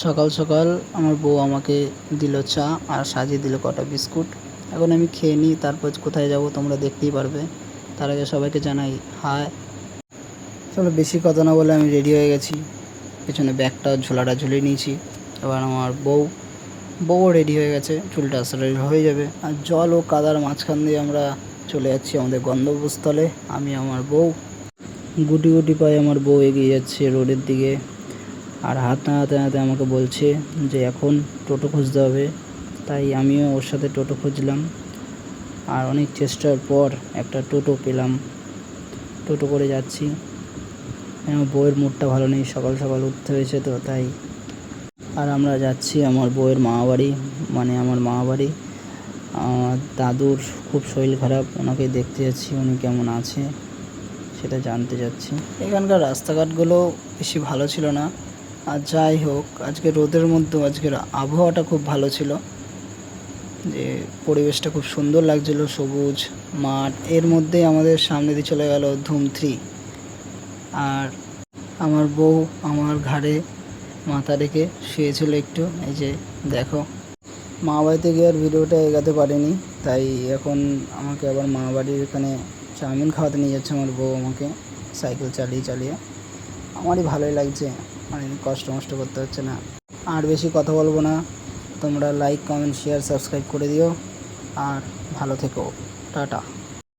সকাল সকাল আমার বউ আমাকে দিল চা আর সাজিয়ে দিল কটা বিস্কুট। এখন আমি খেয়ে নিই, তারপর কোথায় যাব তোমরা দেখতেই পারবে। তার আগে সবাইকে জানাই হাই। চলো বেশি কথা না বলে আমি রেডি হয়ে গেছি, পেছনে ব্যাগটা ঝোলাটা ঝুলিয়ে নিয়েছি। এবার আমার বউও রেডি হয়ে গেছে, চুলটা আসলে হয়ে যাবে। আর জল ও কাদার মাঝখান দিয়ে আমরা চলে যাচ্ছি আমাদের গন্তব্যস্থলে। আমি আমার বউ, গুটি গুটি পায়ে আমার বউ এগিয়ে যাচ্ছে রোডের দিকে, আর হাত নাড়াতে নাড়াতে আমাকে বলছে যে এখন টোটো খুঁজতে হবে। তাই আমিও ওর সাথে টোটো খুঁজলাম, আর অনেক চেষ্টার পর একটা টোটো পেলাম। টোটো করে যাচ্ছি। আমার বউয়ের মুডটা ভালো নেই, সকাল সকাল উঠতে হয়েছে তো তাই। আর আমরা যাচ্ছি আমার বউয়ের মামাবাড়ি, মানে আমার মামাবাড়ি। আমার দাদুর খুব শরীর খারাপ, ওনাকে দেখতে যাচ্ছি, উনি কেমন আছে সেটা জানতে যাচ্ছি। এখানকার রাস্তাঘাটগুলো বেশি ভালো ছিল না, আর যাই হোক আজকে রোদের মধ্যেও আজকের আবহাওয়াটা খুব ভালো ছিল, যে পরিবেশটা খুব সুন্দর লাগছিল, সবুজ মাঠ। এর মধ্যেই আমাদের সামনে দিয়ে চলে গেল ধুম 3। আর আমার বউ আমার ঘাড়ে মাথা রেখে শুয়েছিল একটু, এই যে দেখো। মামাবাড়িতে গিয়ে আর ভিডিওটা এগাতে পারিনি, তাই এখন আমাকে আবার মামাবাড়ির এখানে চাউমিন খাওয়াতে নিয়ে যাচ্ছে আমার বউ আমাকে, সাইকেল চালিয়ে চালিয়ে। আমারই ভালোই লাগছে, মানে কষ্ট মষ্ট করতে হচ্ছে না। আর বেশি কথা বলবো না, তোমরা লাইক কমেন্ট শেয়ার সাবস্ক্রাইব করে দিও, আর ভালো থেকো। টাটা।